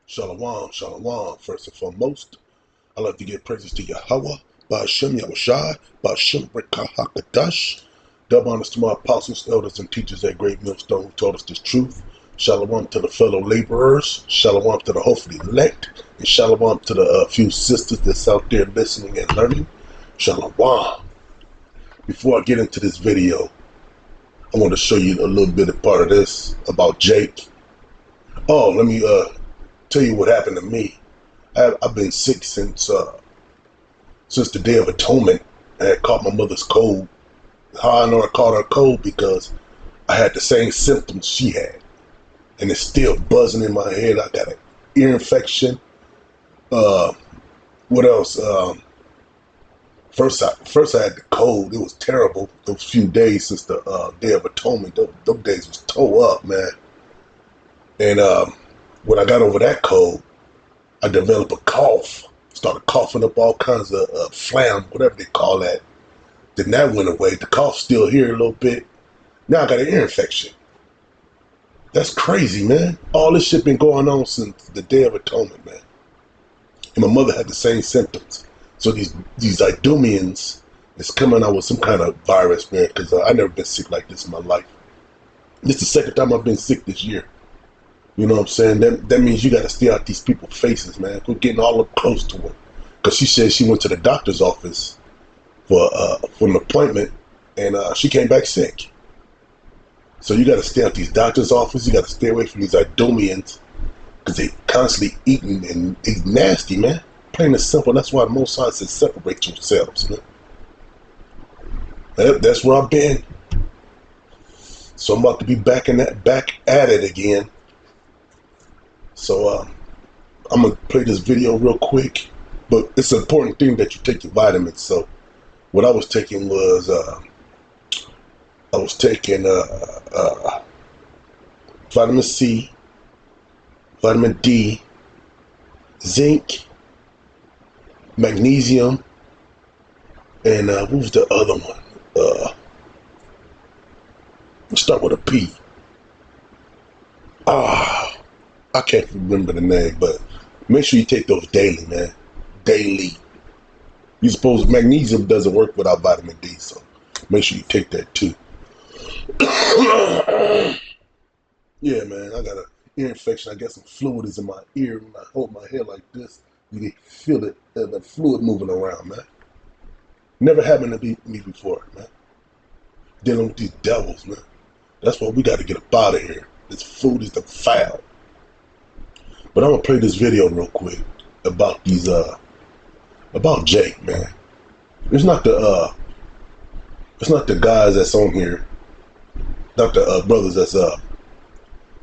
Shalom, shalom. First and foremost, I'd like to give praises to Yahweh, Ba'ashem Yahushai, Ba'ashem Rekahakadash. Double honors to my apostles, elders, and teachers at Great Millstone who taught us this truth. Shalom to the fellow laborers. Shalom to the hopefully elect. And shalom to the few sisters that's out there listening and learning. Shalom. Before I get into this video, I want to show you a little bit of part of this about Jake. Oh, let me tell you what happened to me. I've been sick since the Day of Atonement. I had caught my mother's cold. How I know I caught her cold? Because I had the same symptoms she had, and it's still buzzing in my head. I got an ear infection. What else? First I had the cold. It was terrible. Those few days since the Day of Atonement, those days was toe up, man. And when I got over that cold, I developed a cough. Started coughing up all kinds of phlegm, whatever they call that. Then that went away. The cough's still here a little bit. Now I got an ear infection. That's crazy, man. All this shit been going on since the Day of Atonement, man. And my mother had the same symptoms. So these Idumeans is coming out with some kind of virus, man, because I never been sick like this in my life. This is the second time I've been sick this year. You know what I'm saying? That means you got to stay out these people's faces, man. We're getting all up close to them. Because she said she went to the doctor's office for an appointment, and she came back sick. So you got to stay out these doctor's offices. You got to stay away from these Idumeans because they constantly eating and they nasty, man. Plain and simple. That's why the Most High says separate yourselves, man. That's where I've been. So I'm about to be back at it again. So I'm going to play this video real quick, but it's an important thing that you take your vitamins. So what I was taking was, vitamin C, vitamin D, zinc, magnesium, and what was the other one? Let's start with a P. I can't remember the name, but make sure you take those daily, man. Daily. You suppose magnesium doesn't work without vitamin D, so make sure you take that too. Yeah, man, I got an ear infection. I got some fluid is in my ear. When I hold my hair like this, you can feel it, the fluid moving around, man. Never happened to me before, man. Dealing with these devils, man. That's why we got to get up out of here. This food is defiled. But I'm gonna play this video real quick about these about Jake, man. It's not the guys that's on here, not the brothers that's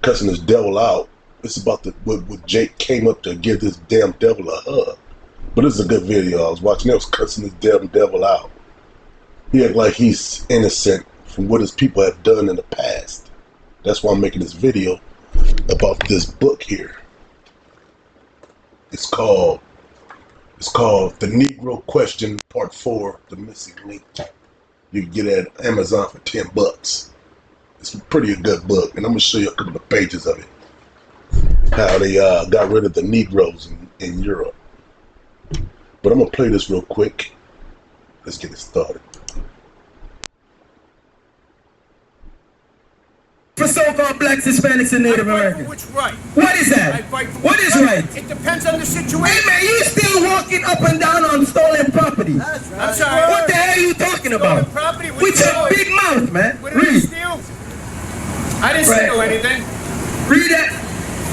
cussing this devil out. It's about what Jake came up to give this damn devil a hug. But it's a good video. I was watching. They was cussing this damn devil out. He act like he's innocent from what his people have done in the past. That's why I'm making this video about this book here. It's called The Negro Question Part 4, The Missing Link. You can get it at Amazon for $10. It's pretty good book, and I'm gonna show you a couple of pages of it. How they got rid of the Negroes in Europe. But I'm gonna play this real quick. Let's get it started. For so-called blacks, Hispanics, and Native Americans. Which right? What is that? What is right? It depends on the situation. Hey man, you still walking up and down on stolen property. That's right. I'm sorry. What the hell are you talking about? Property With your big mouth, man. What did I steal? I didn't steal anything. Read that.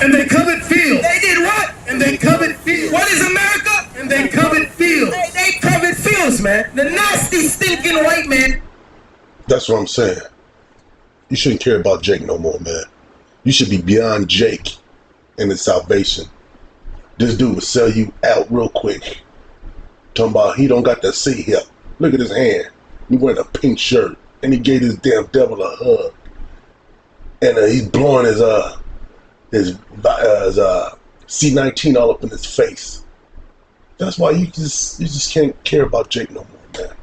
And they covered fields. They did what? And they covered fields. What is America? And they covered fields. They covered fields, man. The nasty, stinking white man. That's what I'm saying. You shouldn't care about Jake no more, man. You should be beyond Jake and his salvation. This dude will sell you out real quick. Talking about he don't got to see him. Look at his hand. He wearing a pink shirt. And he gave this damn devil a hug. And he's blowing his C-19 all up in his face. That's why you just can't care about Jake no more, man.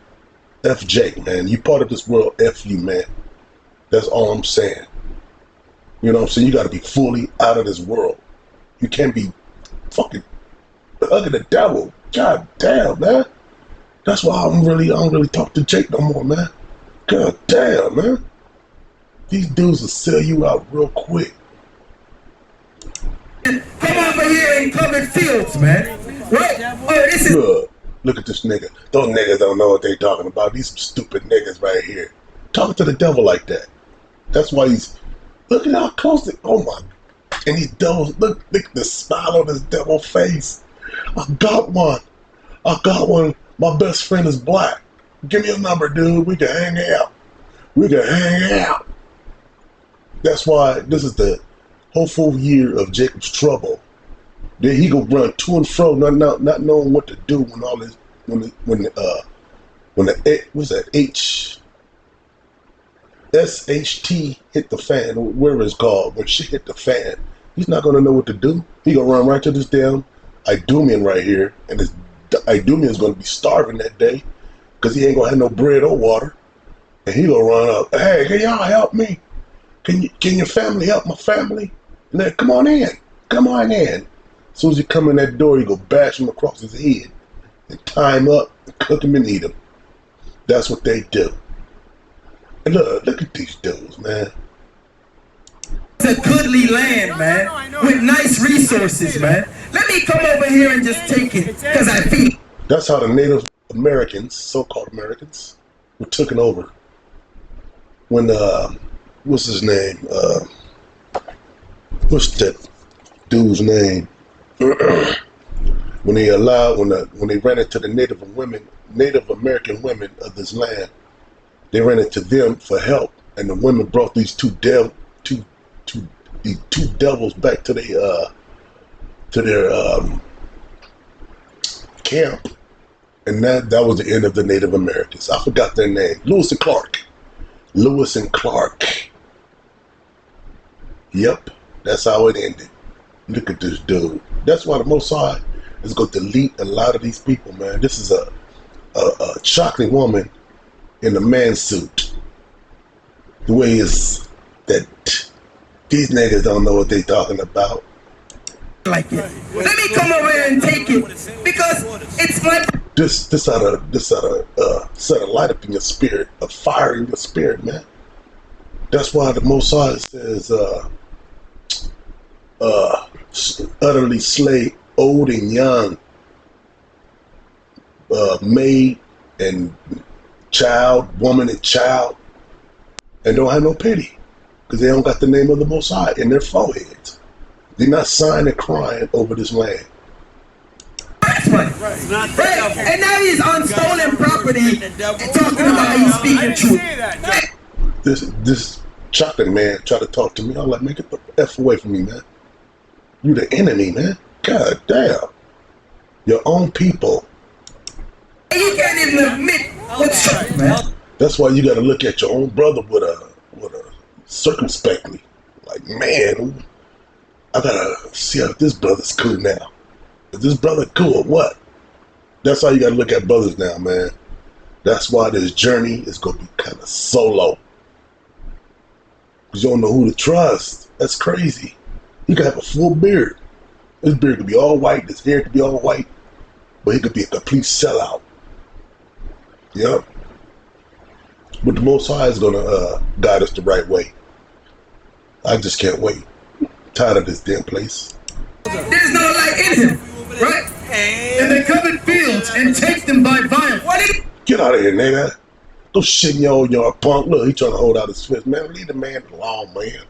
F Jake, man. You part of this world, F you, man. That's all I'm saying. You know what I'm saying? You got to be fully out of this world. You can't be fucking hugging the devil. God damn, man. That's why I don't really talk to Jake no more, man. God damn, man. These dudes will sell you out real quick. Come over here and cover fields, man. Right? Oh, this is. Look at this nigga. Those niggas don't know what they talking about. These stupid niggas right here. Talking to the devil like that. That's why he's. Look at how close they. Oh my. And these devils. Look at the smile on this devil face. I got one. My best friend is black. Give me a number, dude. We can hang out. That's why this is the hopeful year of Jacob's trouble. Then he gonna run to and fro, not knowing what to do when all this, when the what's that SHT hit the fan, or whatever it's called. When shit hit the fan, he's not gonna know what to do. He gonna run right to this damn Idumean right here, and this Idumean is gonna be starving that day because he ain't gonna have no bread or water, and he gonna run up. Hey, can y'all help me? Can your family help my family? And then, come on in. As soon as you come in that door, you go bash him across his head and tie him up and cook him and eat him. That's what they do. And look at these dudes, man. It's a goodly land, man, with nice resources, man. Let me come over here and just take it, because I feel. That's how the Native Americans, so-called Americans, were taken over. When, what's his name? What's that dude's name? When they ran into the Native American women of this land, they ran into them for help, and the women brought these two devils back to their camp, and that was the end of the Native Americans. I forgot their name. Lewis and Clark. Yep, that's how it ended. Look at this dude. That's why the Most High is going to delete a lot of these people, man. This is a chocolate woman in a man suit. The way is that these niggas don't know what they talking about. Like it. Let me come over here and take it because it's my. This ought to set a light up in your spirit, a fire in your spirit, man. That's why the Most High says, utterly slay old and young, maid and child, woman and child, and don't have no pity because they don't got the name of the Most High in their foreheads. They're not sighing and crying over this land. That's right. And now he's on stolen property and talking about he's speaking truth. This chocolate man tried to talk to me. I'm like, man, get the F away from me, man. You the enemy, man. God damn. Your own people. You can't even admit what's up, man. That's why you got to look at your own brother with a circumspectly. Like, man, I gotta see if this brother's cool now. Is this brother cool or what? That's how you gotta look at brothers now, man. That's why this journey is gonna be kind of solo. Because you don't know who to trust. That's crazy. He could have a full beard. His beard could be all white. His hair could be all white. But he could be a complete sellout. Yep. But the Most High is gonna guide us the right way. I just can't wait. Tired of this damn place. There's no light in him, right? And they covered fields and take them by violence. Get out of here, nigga. Go shit in your old yard, punk. Look, he trying to hold out his fist. Man, leave the man alone, man.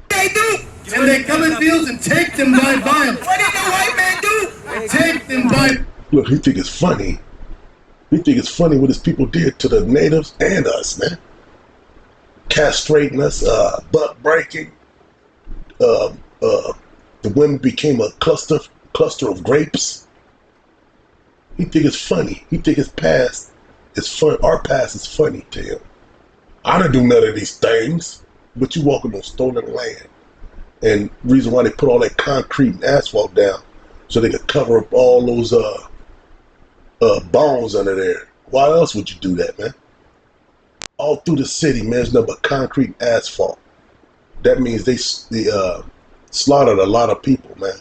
They do. And they covered fields and take them by violence. What did the white man do? They take them by... Look, he think it's funny. He think it's funny what his people did to the natives and us, man. Castrating us, butt breaking. The women became a cluster of grapes. He think it's funny. He think his past is fun. Our past is funny to him. I didn't do none of these things, but you walking on stolen land. And reason why they put all that concrete and asphalt down so they could cover up all those bones under there. Why else would you do that, man? All through the city, man, there's nothing but concrete and asphalt. That means they slaughtered a lot of people, man.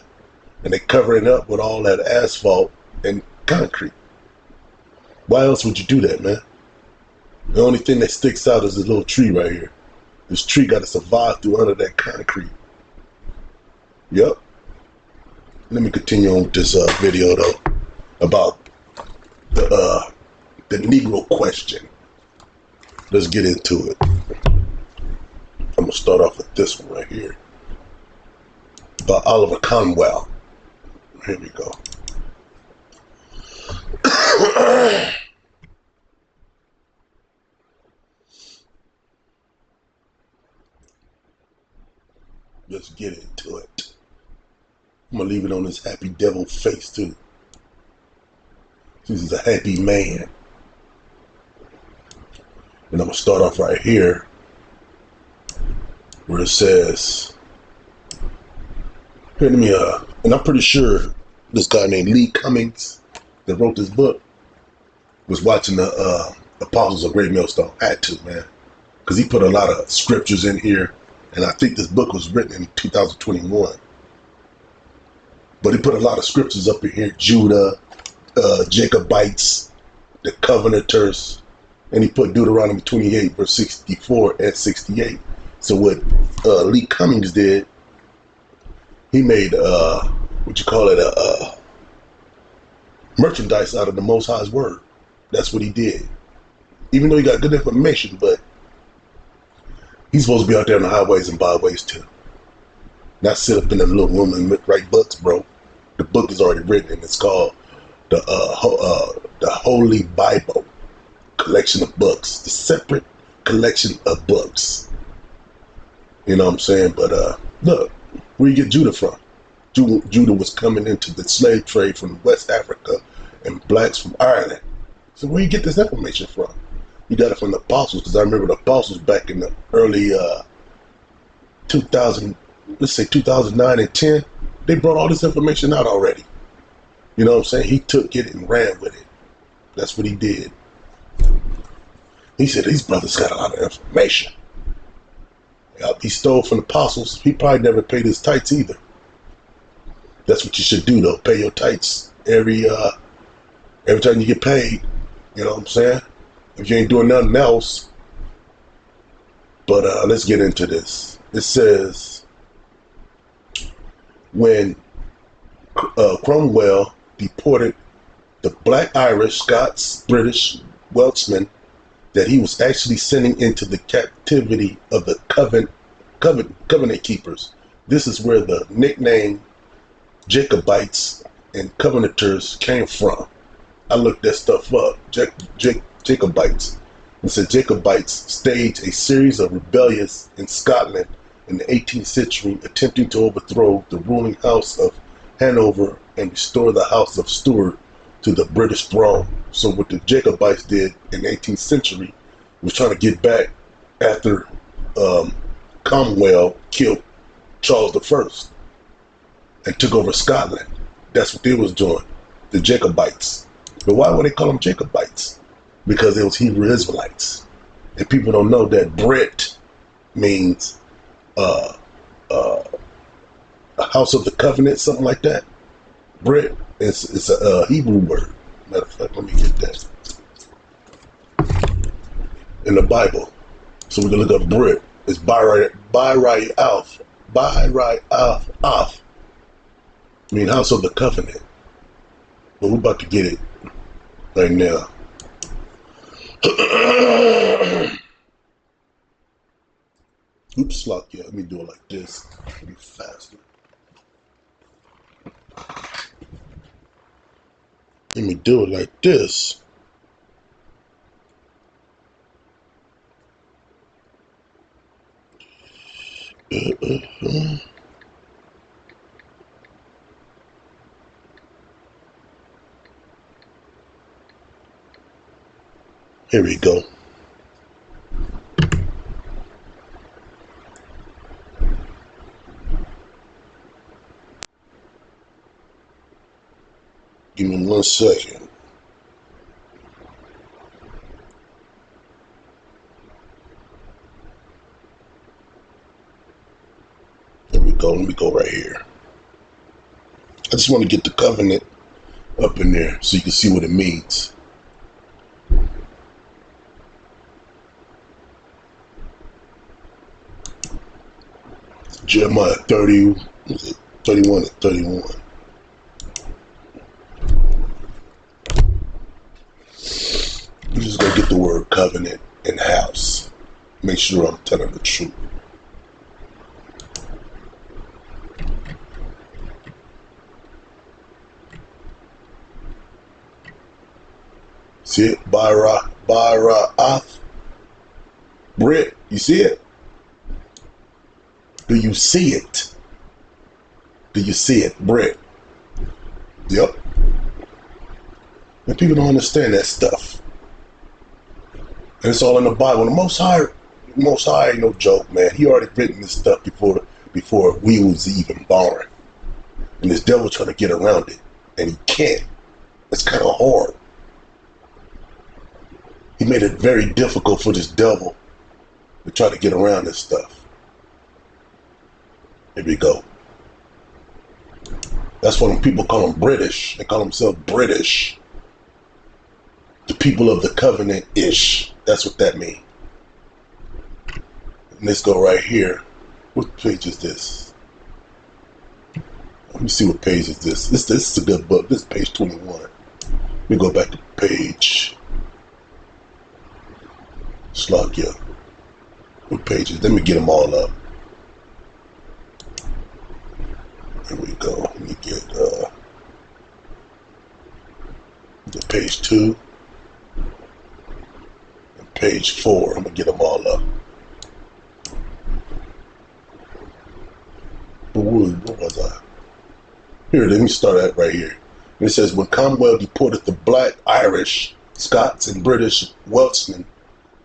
And they cover it up with all that asphalt and concrete. Why else would you do that, man? The only thing that sticks out is this little tree right here. This tree got to survive through under that concrete. Yep. Let me continue on with this video though about the Negro question. Let's get into it. I'm gonna start off with this one right here about Oliver Cromwell. Here we go. Let's get into it. I'm gonna leave it on his happy devil face too. This is a happy man. And I'm gonna start off right here where it says, here, let me and I'm pretty sure this guy named Lee Cummings that wrote this book was watching the Apostles of Great Millstone. Had to, man, because he put a lot of scriptures in here, and I think this book was written in 2021. But he put a lot of scriptures up in here: Judah, Jacobites, the Covenanters, and he put Deuteronomy 28 verse 64 and 68. So what Lee Cummings did, he made what you call it, merchandise out of the Most High's word. That's what he did. Even though he got good information, but he's supposed to be out there on the highways and byways too. Not sit up in a little room and write books, bro. The book is already written, and it's called the Holy Bible collection of books. The separate collection of books. You know what I'm saying? But look, where you get Judah from? Judah was coming into the slave trade from West Africa and blacks from Ireland. So where you get this information from? You got it from the apostles, because I remember the apostles back in the early 2000, let's say 2009 and 10, they brought all this information out already. You know what I'm saying? He took it and ran with it. That's what he did. He said, these brothers got a lot of information. He stole from the apostles. He probably never paid his tithes either. That's what you should do, though. Pay your tithes every time you get paid. You know what I'm saying? If you ain't doing nothing else. But let's get into this. It says, when Cromwell deported the black Irish, Scots, British, Welshmen that he was actually sending into the captivity of the covenant keepers. This is where the nickname Jacobites and Covenanters came from. I looked that stuff up. Jacobites. It said Jacobites staged a series of rebellions in Scotland in the 18th century, attempting to overthrow the ruling house of Hanover and restore the house of Stuart to the British throne. So what the Jacobites did in the 18th century was trying to get back after Cromwell killed Charles I and took over Scotland. That's what they was doing, the Jacobites. But why would they call them Jacobites? Because it was Hebrew Israelites. And people don't know that Brit means a house of the covenant, something like that. Brit, it's a Hebrew word. Matter of fact, let me get that in the Bible. So we can look up Brit. It's Barai Alf. I mean, house of the covenant. But we're about to get it right now. Oops, lock, yeah. Let me do it like this. It'll be faster. Let me do it like this. Here we go. Give me 1 second. There we go. Let me go right here. I just want to get the covenant up in there so you can see what it means. Jeremiah 30, 31 and 31. I'm just going to get the word covenant in house. Make sure I'm telling the truth. See it? Bara'ath. Brit, you see it? Do you see it? Do you see it? Brit. Yep. And people don't understand that stuff. And it's all in the Bible. The Most High ain't no joke, man. He already written this stuff before we was even born. And this devil trying to get around it. And he can't. It's kind of hard. He made it very difficult for this devil to try to get around this stuff. Here we go. That's why when people call them British. They call themselves British. The people of the covenant-ish. That's what that means. And let's go right here. What page is this? Let me see what page is this. This is a good book. This is page 21. Let me go back to page. Slugya. What pages? Let me get them all up. Here we go. Let me get page 2 and page 4. I'm gonna get them all up. What was I? Here, let me start at right here. And it says, when Cromwell deported the black, Irish, Scots, and British Welshmen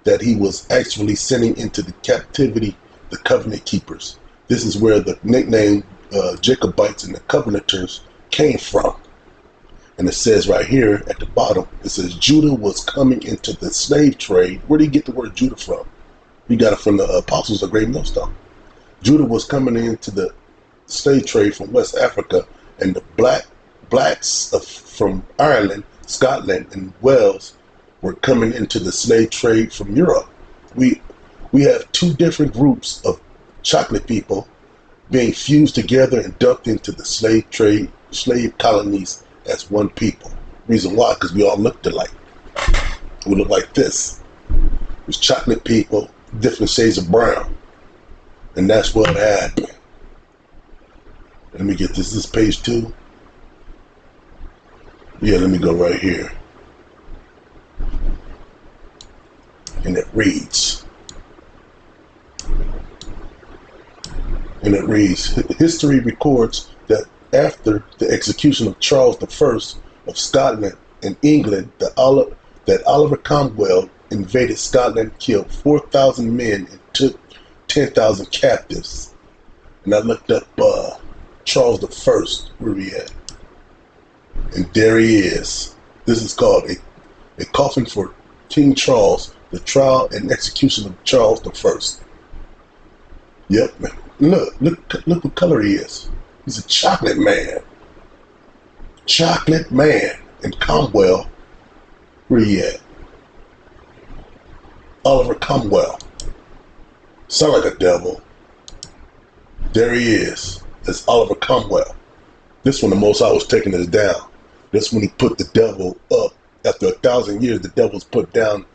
that he was actually sending into the captivity the covenant keepers. This is where the nickname Jacobites and the Covenanters came from. And it says right here at the bottom, it says Judah was coming into the slave trade. Where did he get the word Judah from? He got it from the apostles of Great Millstone. Judah was coming into the slave trade from West Africa, and the blacks from Ireland, Scotland, and Wales were coming into the slave trade from Europe. We have two different groups of chocolate people being fused together and dumped into the slave colonies as one people. Reason why? Because we all looked alike. We look like this. There's chocolate people, different shades of brown. And that's what happened. Let me get this. This is page 2. Yeah, let me go right here. And it reads. History records that after the execution of Charles I of Scotland and England, that Oliver Cromwell invaded Scotland, killed 4,000 men, and took 10,000 captives. And I looked up Charles I, where we at? And there he is. This is called a coffin for King Charles, the trial and execution of Charles I. Yep, man. Look what color he is. He's a chocolate man. Chocolate man. And Cromwell, where he at? Oliver Cromwell. Sound like a devil. There he is. That's Oliver Cromwell. This one, the Most High was taking us down. This when he put the devil up. After 1,000 years, the devil's put down,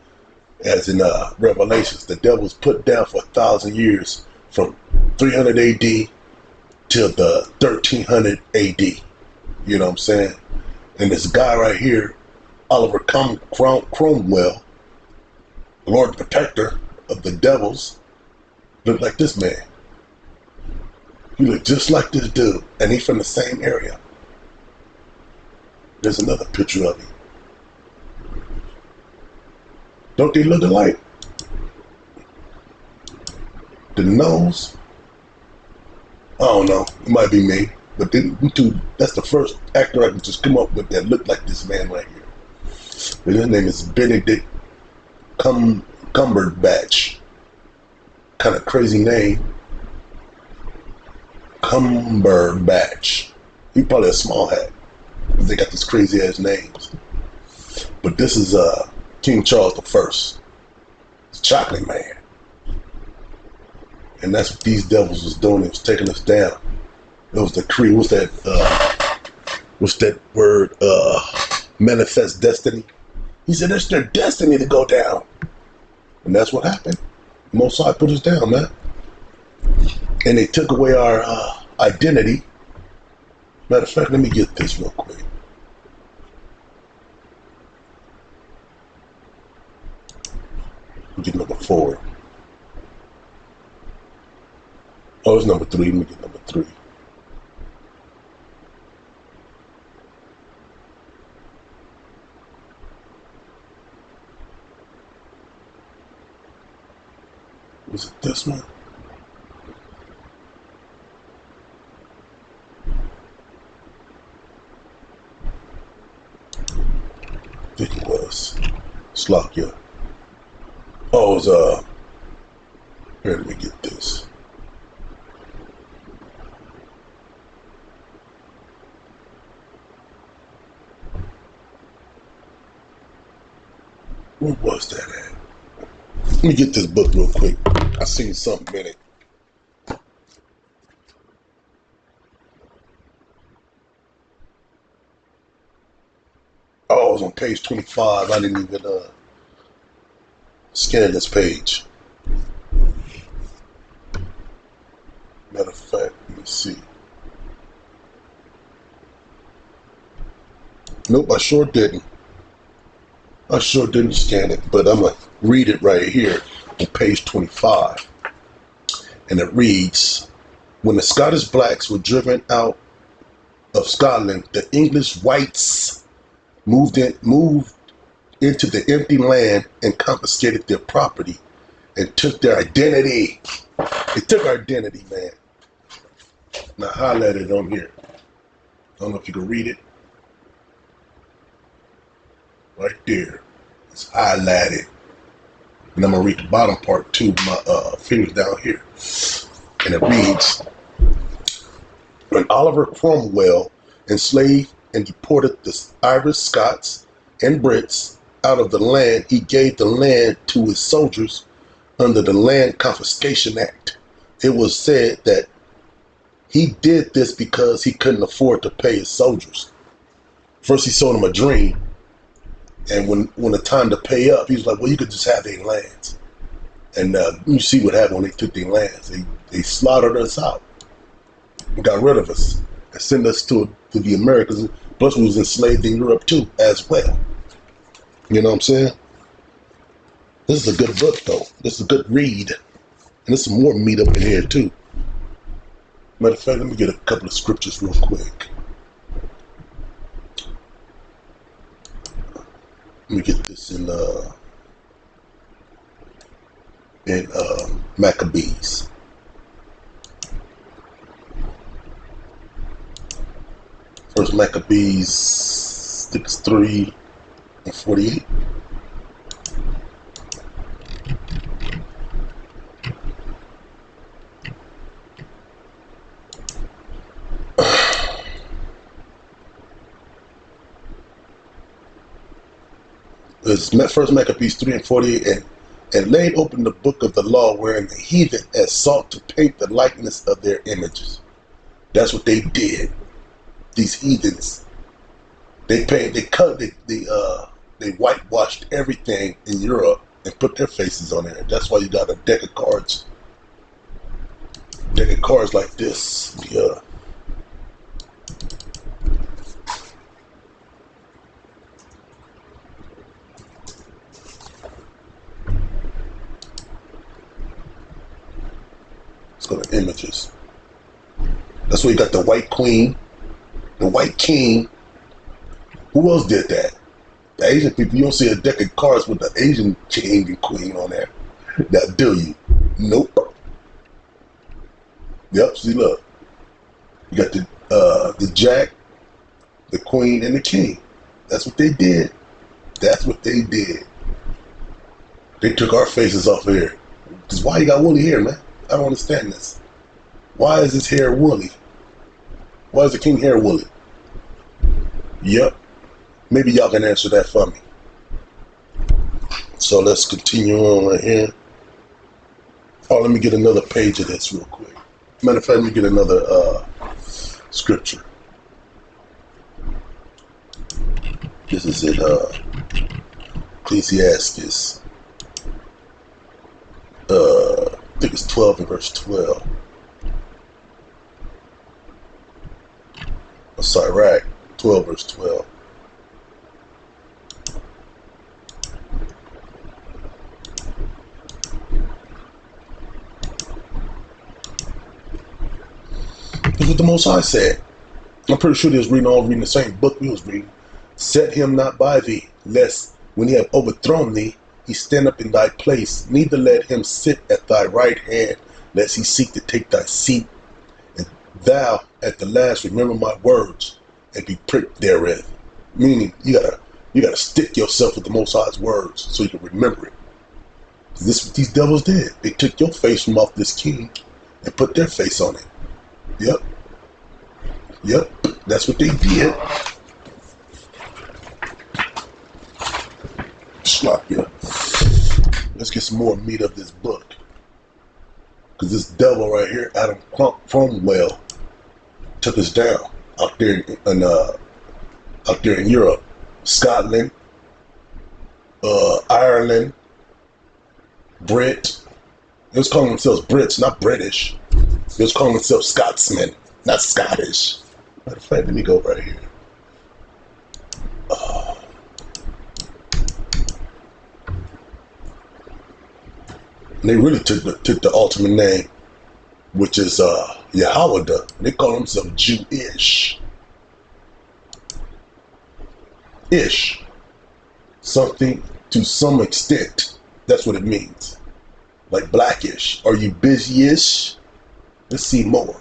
as in Revelations. The devil's put down for 1,000 years, from 300 AD till the 1300 AD. You know what I'm saying? And this guy right here, Oliver Cromwell, Lord Protector of the devils, looked like this man. He looked just like this dude, and he's from the same area. There's another picture of him. Don't they look alike? The nose, I don't know, it might be me, but that's the first actor I can just come up with that looked like this man right here. And his name is Benedict Cumberbatch. Kind of crazy name. Cumberbatch. He probably a small hat. They got these crazy ass names. But this is King Charles the First. It's Chocolate Man. And that's what these devils was doing. It was taking us down. It was the creed. What's that word? Manifest destiny. He said it's their destiny to go down. And that's what happened. Most High put us down, man. And they took away our identity. Matter of fact, let me get this real quick. Let me get number 4. Oh, it's number 3. Let me get number 3. Was it this one? I think it was. Slovakia. Oh, it was, here, let me get this. Where was that at? Let me get this book real quick. I seen something in it. Oh, it was on page 25. I didn't even scan this page. Matter of fact, let me see. Nope, I sure didn't. I sure didn't scan it, but I'm going to read it right here on page 25. And it reads, when the Scottish blacks were driven out of Scotland, the English whites moved into the empty land and confiscated their property and took their identity. They took our identity, man. Now highlight it on here. I don't know if you can read it. Right there. It's highlighted. And I'm going to read the bottom part too, my fingers down here. And it reads, when Oliver Cromwell enslaved and deported the Irish, Scots, and Brits out of the land, he gave the land to his soldiers under the Land Confiscation Act. It was said that he did this because he couldn't afford to pay his soldiers. First he sold them a dream. And when the time to pay up, he was like, well, you could just have their lands. And you see what happened when they took their lands. They slaughtered us out. And got rid of us. And sent us to the Americas. Plus we was enslaved in Europe too, as well. You know what I'm saying? This is a good book, though. This is a good read. And there's some more meat up in here, too. Matter of fact, let me get a couple of scriptures real quick. Let me get this in Maccabees. First Maccabees 6:3-48. It's First Maccabees 3:48, and laid open the book of the law, wherein the heathen had sought to paint the likeness of their images. That's what they did. These heathens, they whitewashed everything in Europe and put their faces on there. That's why you got a deck of cards like this. Yeah. Go to images. That's where you got the white queen, the white king. Who else did that? The Asian people. You don't see a deck of cards with the Asian king and queen on there. Now, do you? Nope. Yep. See, look. You got the jack, the queen, and the king. That's what they did. That's what they did. They took our faces off here. Because why you got woolly hair, man? I don't understand this. Why is his hair woolly? Why is the king hair woolly? Yep. Maybe y'all can answer that for me. So let's continue on right here. Oh, let me get another page of this real quick. Matter of fact, let me get another scripture. This is in Ecclesiastes. I think it's 12 and verse 12. Oh, Sirach, 12 verse 12. This is what the Most High said. I'm pretty sure they was reading the same book we was reading. Set him not by thee, lest when he have overthrown thee, he stand up in thy place. Neither let him sit at thy right hand, lest he seek to take thy seat. And thou at the last remember my words and be pricked therewith. Meaning you gotta stick yourself with the Most High's words so you can remember it. This is what these devils did. They took your face from off this king and put their face on it. Yep. Yep. That's what they did. Slappy. Let's get some more meat of this book. Because this devil right here, Adam Cromwell, took us down out there in Europe, Scotland, Ireland, Brit. They was calling themselves Brits, not British. They was calling themselves Scotsmen, not Scottish. Matter of fact, let me go right here. And they really took the ultimate name, which is Yahawada. They call themselves Jewish. Ish. Something to some extent. That's what it means. Like blackish. Are you busy-ish? Let's see more.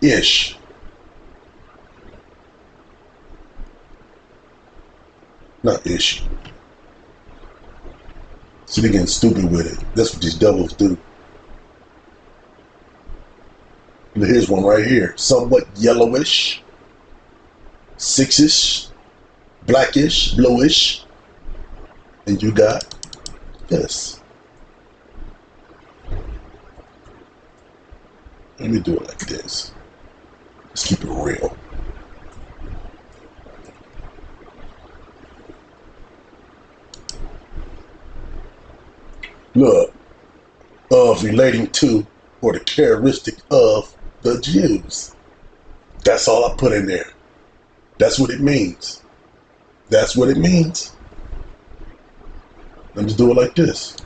Ish. Not ish. See, they're getting stupid with it. That's what these devils do. And here's one right here. Somewhat yellowish, sixish, blackish, bluish. And you got this. Let me do it like this. Let's keep it real. Look, of relating to or the characteristic of the Jews. That's all I put in there. That's what it means. That's what it means. Let me just do it like this.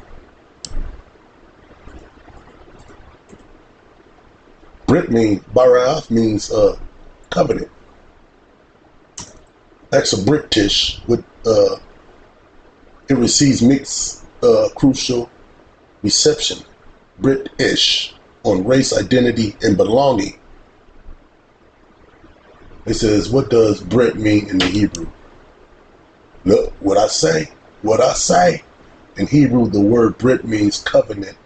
Brit means, Barath means covenant. That's a British with it receives mixed crucial reception. British on race, identity, and belonging. It says, what does Brit mean in the Hebrew? Look, what I say. In Hebrew, the word Brit means covenant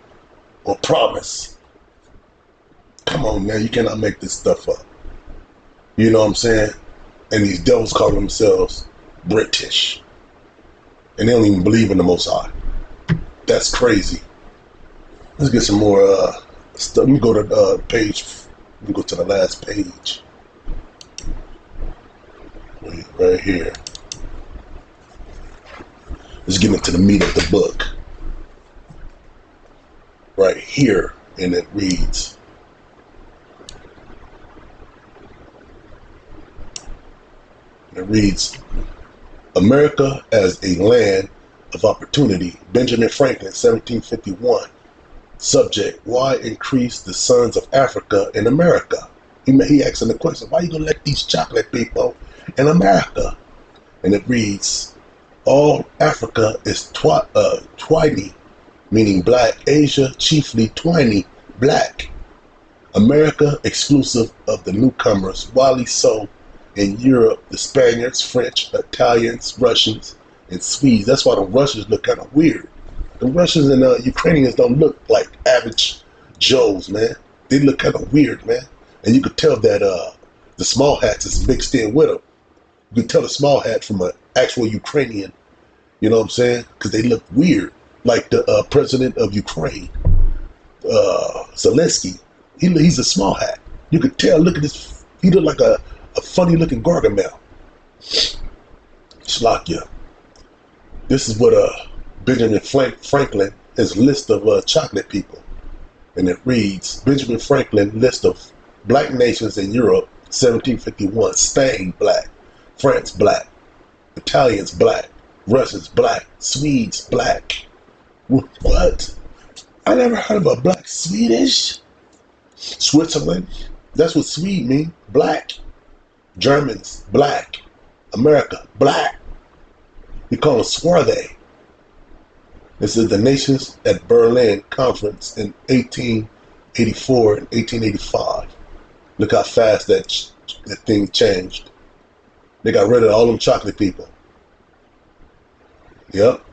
or promise. Come on now, you cannot make this stuff up. You know what I'm saying? And these devils call themselves British. And they don't even believe in the Most High. That's crazy. Let's get some more stuff. Let me go to page. Let me go to the last page. Right here. Let's get into the meat of the book. Right here, and it reads. America as a land of opportunity. Benjamin Franklin, 1751. Subject, why increase the sons of Africa in America? He asking the question, why you gonna let these chocolate people in America? And it reads, all Africa is twiny, meaning black. Asia, chiefly twiny, black. America, exclusive of the newcomers, wildly so. In Europe, the Spaniards, French, Italians, Russians, and Swedes. That's why the Russians look kind of weird. The Russians and Ukrainians don't look like average Joes, man. They look kind of weird, man. And you could tell that the small hats is mixed in with them. You could tell the small hat from an actual Ukrainian, you know what I'm saying? Because they look weird. Like the president of Ukraine, Zelensky, he's a small hat. You could tell, look at this, he looked like a funny looking Gargamel. Shlakia. This is what Benjamin Franklin, his list of chocolate people. And it reads, Benjamin Franklin list of black nations in Europe, 1751, Spain black, France black, Italians black, Russians black, Swedes black. What? I never heard of a black Swedish. Switzerland, that's what Swede mean, black. Germans, black. America, black. We call them swarthy. This is the nations at Berlin Conference in 1884 and 1885. Look how fast that thing changed. They got rid of all them chocolate people. Yep.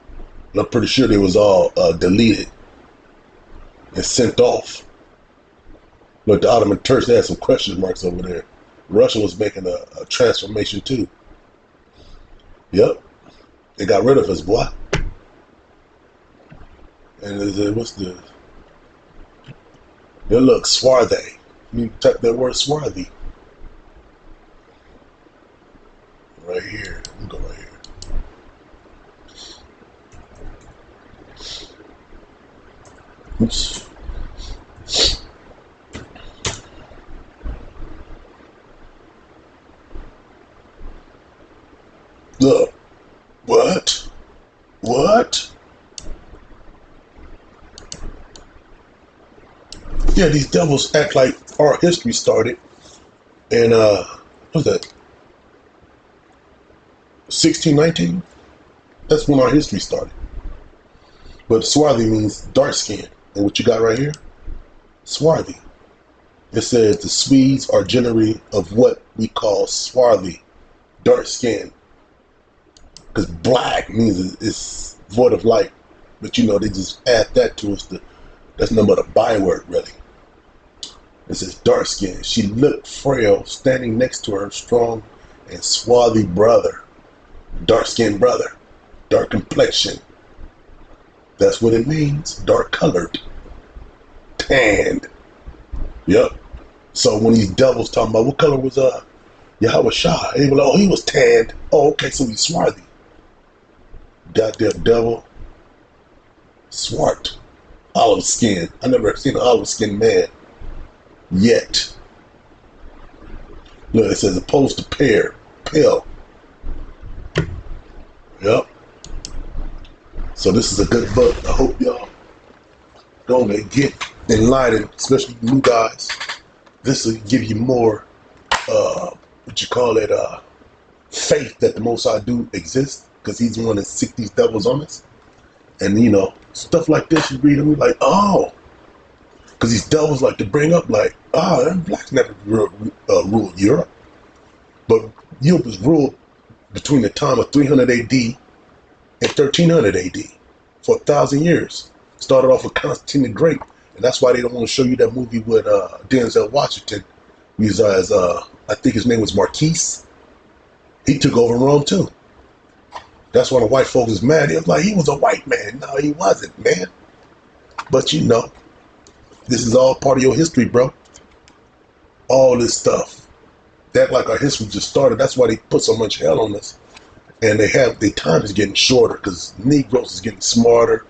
And I'm pretty sure they was all deleted and sent off. Look, the Ottoman Turks, they had some question marks over there. Russia was making a transformation too. Yep. They got rid of us, boy. And what's the... They look swarthy. You type that word swarthy. Right here. Let me go right here. Oops. Look. What? What? Yeah, these devils act like our history started in, what's that? 1619? That's when our history started. But swarthy means dark skin. And what you got right here? Swarthy. It says the Swedes are generally of what we call swarthy, dark skin. Because black means it's void of light. But you know, they just add that to us. That's nothing but a byword, really. It says dark skin. She looked frail, standing next to her strong and swarthy brother. Dark skinned brother. Dark complexion. That's what it means. Dark colored. Tanned. Yep. So when these devils talking about what color was Yahweh Shah, they were like, oh, he was tanned. Oh, okay, so he's swarthy. Goddamn devil. Swart. Olive skin. I never seen an olive skinned man yet. Look, it says opposed to pale. Yep. So this is a good book. I hope y'all gonna get enlightened, especially you guys. This will give you more, what you call it, faith that the Most High do exist, because he's the one that sick these devils on us. And you know, stuff like this, you read them, you're like, oh, because these devils like to bring up like, oh, them blacks never ruled Europe. But Europe was ruled between the time of 300 AD and 1300 AD for 1,000 years. Started off with Constantine the Great, and that's why they don't want to show you that movie with Denzel Washington. He was as I think his name was Marquise. He took over Rome too. That's why the white folks is mad. He was like, he was a white man. No, he wasn't, man. But you know, this is all part of your history, bro. All this stuff. That like our history just started. That's why they put so much hell on us. And their time is getting shorter because Negroes is getting smarter,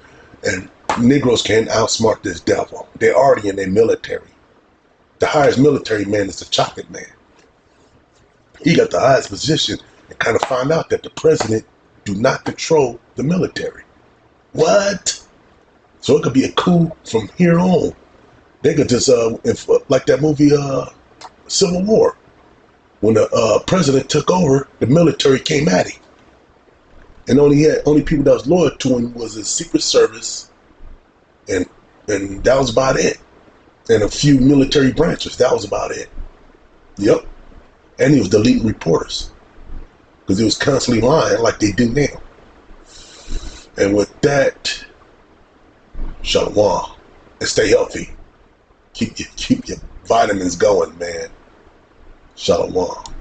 and Negroes can't outsmart this devil. They're already in their military. The highest military man is the chocolate man. He got the highest position, and kind of find out that the president do not control the military. What? So it could be a coup from here on. They could just, like that movie, Civil War. When the president took over, the military came at him. And only people that was loyal to him was his Secret Service, and that was about it. And a few military branches. That was about it. Yep. And he was deleting reporters because he was constantly lying like they do now. And with that, shalom, and stay healthy. Keep your vitamins going, man. Shalom.